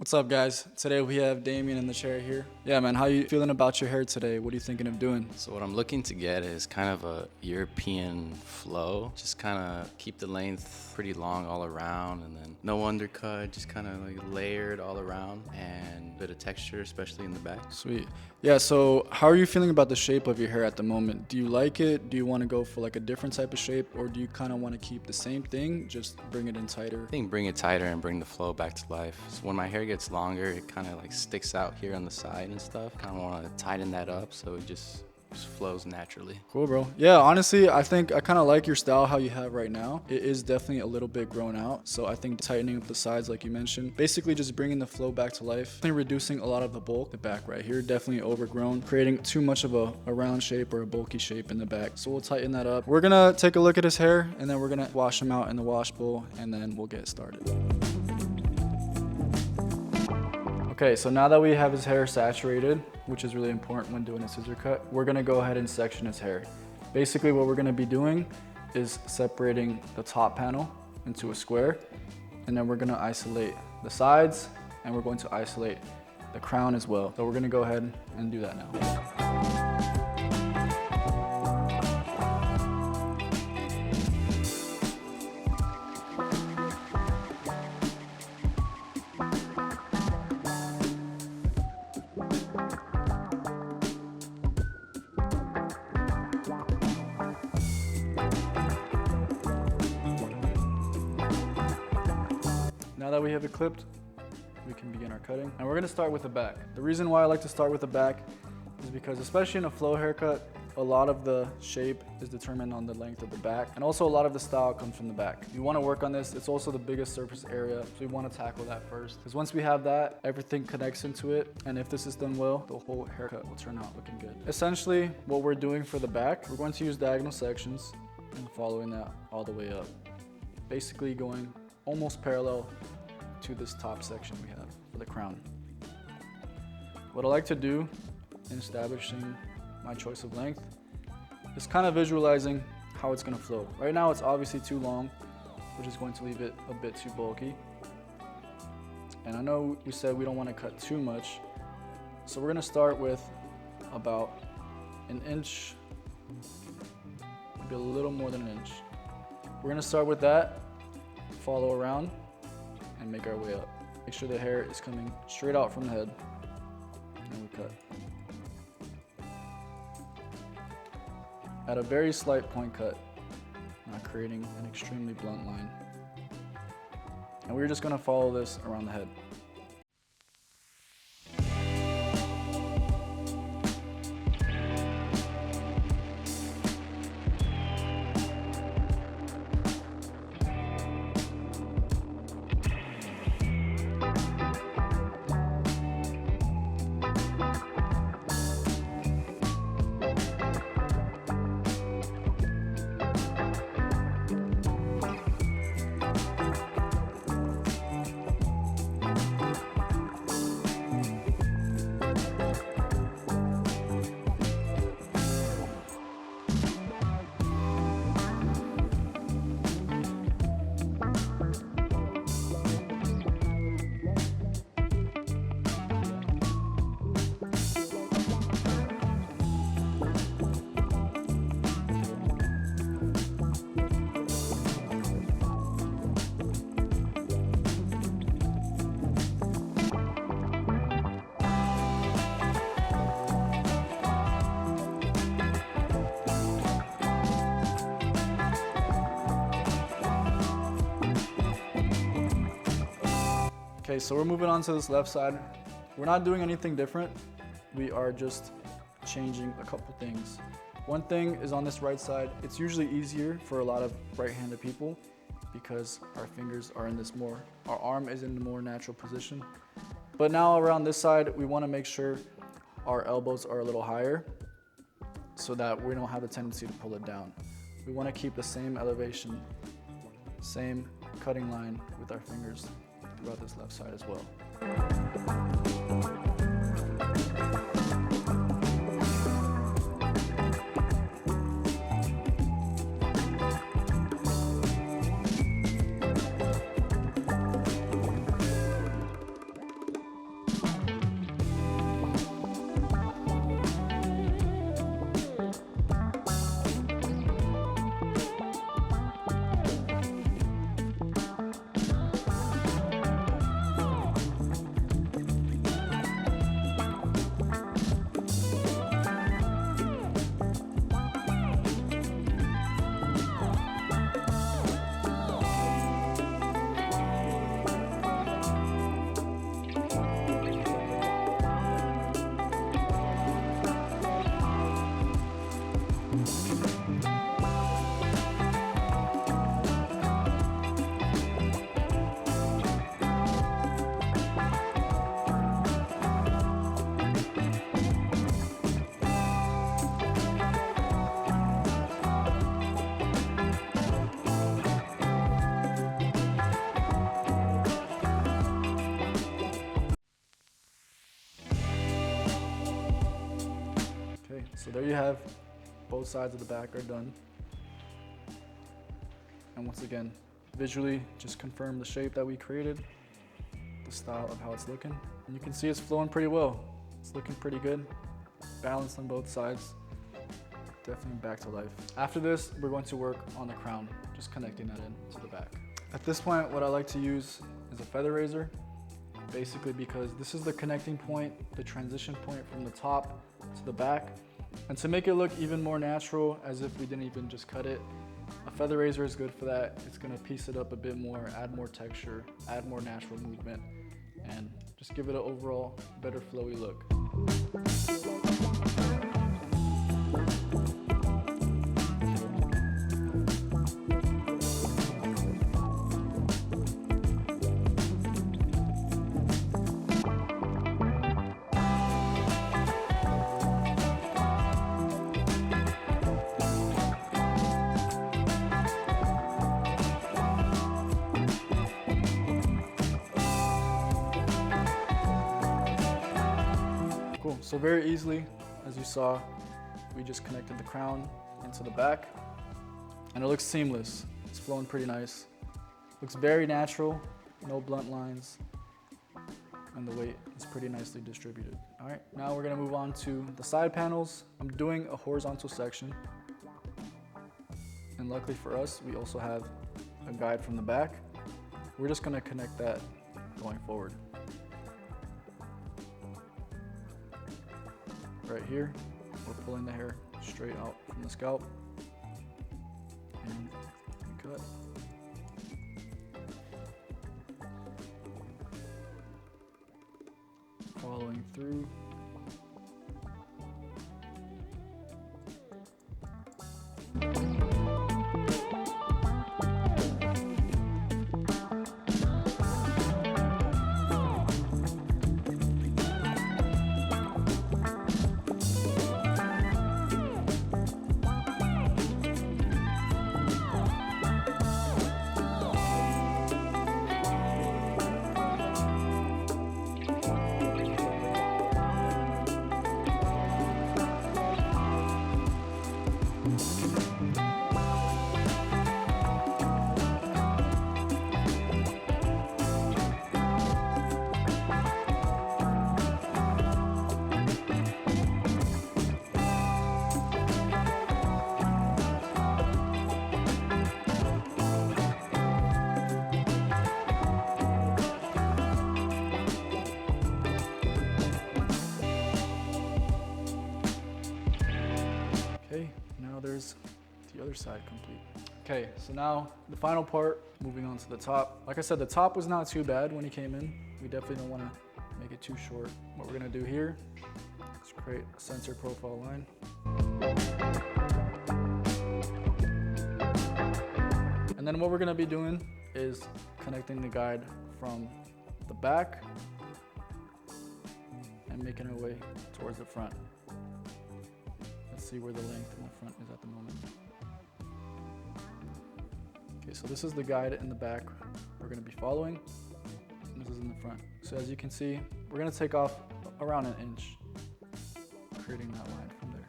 What's up, guys? Today we have Damien in the chair here. Yeah, man, how you feeling about your hair today? What are you thinking of doing? So what I'm looking to get is kind of a European flow. Just kind of keep the length pretty long all around, and then no undercut, just kind of like layered all around, and a bit of texture, especially in the back. Sweet. Yeah, so how are you feeling about the shape of your hair at the moment? Do you like it? Do you want to go for like a different type of shape, or do you kind of want to keep the same thing, just bring it in tighter? I think bring it tighter and bring the flow back to life. So when my hair gets longer, it kind of like sticks out here on the side and stuff. Kind of want to tighten that up so it just flows naturally. Cool, bro. Yeah, honestly, I think I kind of like your style how you have right now. It is definitely a little bit grown out. So I think tightening up the sides like you mentioned, basically just bringing the flow back to life, definitely reducing a lot of the bulk. The back right here, definitely overgrown, creating too much of a round shape or a bulky shape in the back. So we'll tighten that up. We're gonna take a look at his hair and then we're gonna wash him out in the wash bowl and then we'll get started. Okay, so now that we have his hair saturated, which is really important when doing a scissor cut, we're gonna go ahead and section his hair. Basically what we're gonna be doing is separating the top panel into a square, and then we're gonna isolate the sides, and we're going to isolate the crown as well. So we're gonna go ahead and do that now. Now that we have it clipped, we can begin our cutting. And we're gonna start with the back. The reason why I like to start with the back is because, especially in a flow haircut, a lot of the shape is determined on the length of the back. And also a lot of the style comes from the back. You wanna work on this. It's also the biggest surface area, so we wanna tackle that first. Because once we have that, everything connects into it. And if this is done well, the whole haircut will turn out looking good. Essentially, what we're doing for the back, we're going to use diagonal sections and following that all the way up. Basically going almost parallel to this top section we have for the crown. What I like to do in establishing my choice of length is kind of visualizing how it's gonna flow. Right now it's obviously too long, which is going to leave it a bit too bulky. And I know we said we don't want to cut too much, so we're gonna start with about an inch, maybe a little more than an inch. We're gonna start with that, follow around, and make our way up. Make sure the hair is coming straight out from the head, and we cut. At a very slight point cut, not creating an extremely blunt line. And we're just gonna follow this around the head. Okay, so we're moving on to this left side. We're not doing anything different. We are just changing a couple things. One thing is on this right side, it's usually easier for a lot of right-handed people because our fingers are in this more, our arm is in the more natural position. But now around this side, we want to make sure our elbows are a little higher so that we don't have the tendency to pull it down. We want to keep the same elevation, same cutting line with our fingers throughout this left side as well. So there you have, both sides of the back are done. And once again, visually, just confirm the shape that we created, the style of how it's looking. And you can see it's flowing pretty well. It's looking pretty good, balanced on both sides. Definitely back to life. After this, we're going to work on the crown, just connecting that in to the back. At this point, what I like to use is a feather razor, basically because this is the connecting point, the transition point from the top to the back. And to make it look even more natural, as if we didn't even just cut it, a feather razor is good for that. It's gonna piece it up a bit more, add more texture, add more natural movement, and just give it an overall better flowy look. Cool, so very easily, as you saw, we just connected the crown into the back, and it looks seamless. It's flowing pretty nice. Looks very natural, no blunt lines, and the weight is pretty nicely distributed. All right, now we're gonna move on to the side panels. I'm doing a horizontal section, and luckily for us, we also have a guide from the back. We're just gonna connect that going forward. Right here, we're pulling the hair straight out from the scalp, and we cut. Following through. Okay, now there's the other side complete. Okay, so now the final part, moving on to the top. Like I said, the top was not too bad when he came in. We definitely don't want to make it too short. What we're going to do here is create a center profile line. And then what we're going to be doing is connecting the guide from the back and making our way towards the front. Let's see where the length in the front is at the moment. Okay, so this is the guide in the back we're going to be following, and this is in the front. So as you can see, we're going to take off around an inch, creating that line from there.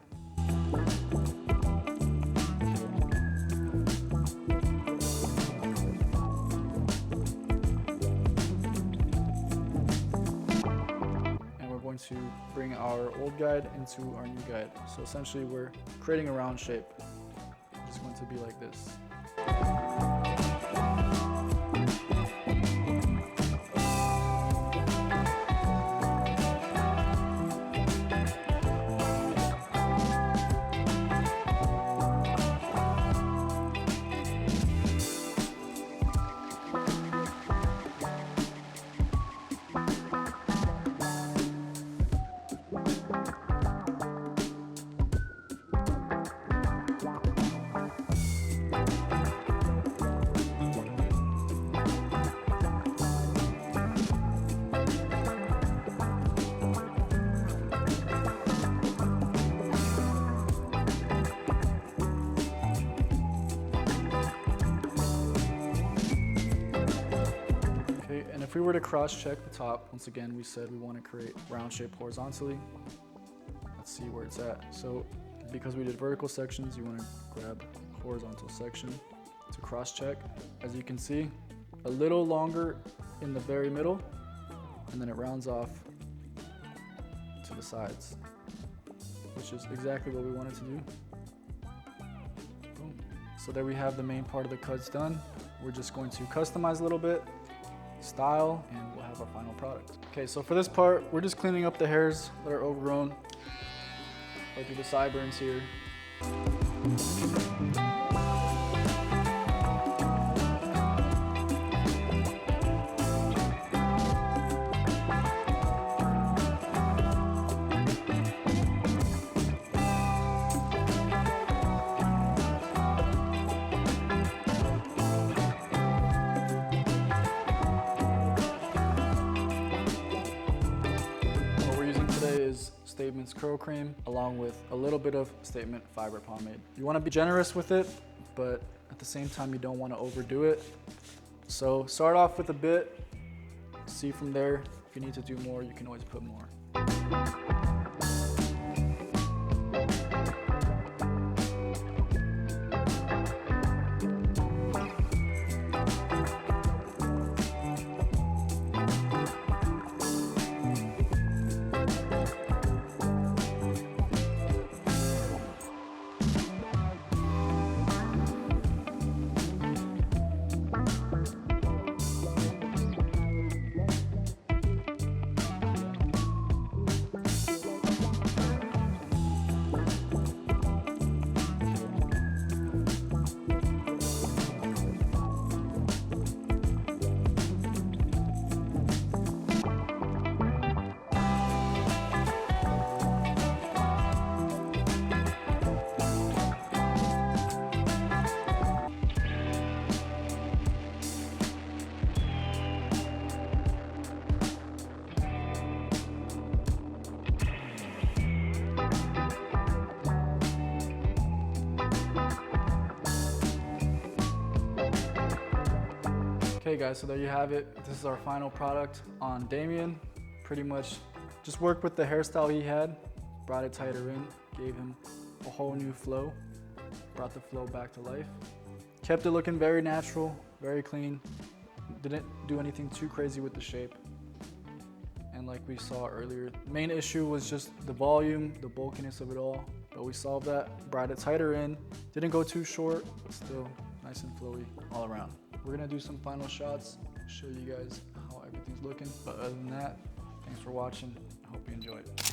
To bring our old guide into our new guide. So essentially we're creating a round shape, which is going to be like this. If we were to cross-check the top, once again, we said we want to create round shape horizontally. let's see where it's at. So because we did vertical sections, you want to grab horizontal section to cross check. As you can see, a little longer in the very middle, and then it rounds off to the sides, which is exactly what we wanted to do. Boom. So there we have the main part of the cuts done. We're just going to customize a little bit, style, and we'll have our final product. Okay, so for this part, we're just cleaning up the hairs that are overgrown, or through the sideburns here. Statement's curl cream along with a little bit of Statement fiber pomade. You want to be generous with it, but at the same time you don't want to overdo it. So start off with a bit, see from there. If you need to do more, you can always put more. Okay guys, so there you have it. This is our final product on Damien. Pretty much just worked with the hairstyle he had, brought it tighter in, gave him a whole new flow, brought the flow back to life. Kept it looking very natural, very clean. Didn't do anything too crazy with the shape. And like we saw earlier, the main issue was just the volume, the bulkiness of it all. But we solved that, brought it tighter in. Didn't go too short, but still nice and flowy all around. We're gonna do some final shots, show you guys how everything's looking. But other than that, thanks for watching. I hope you enjoyed.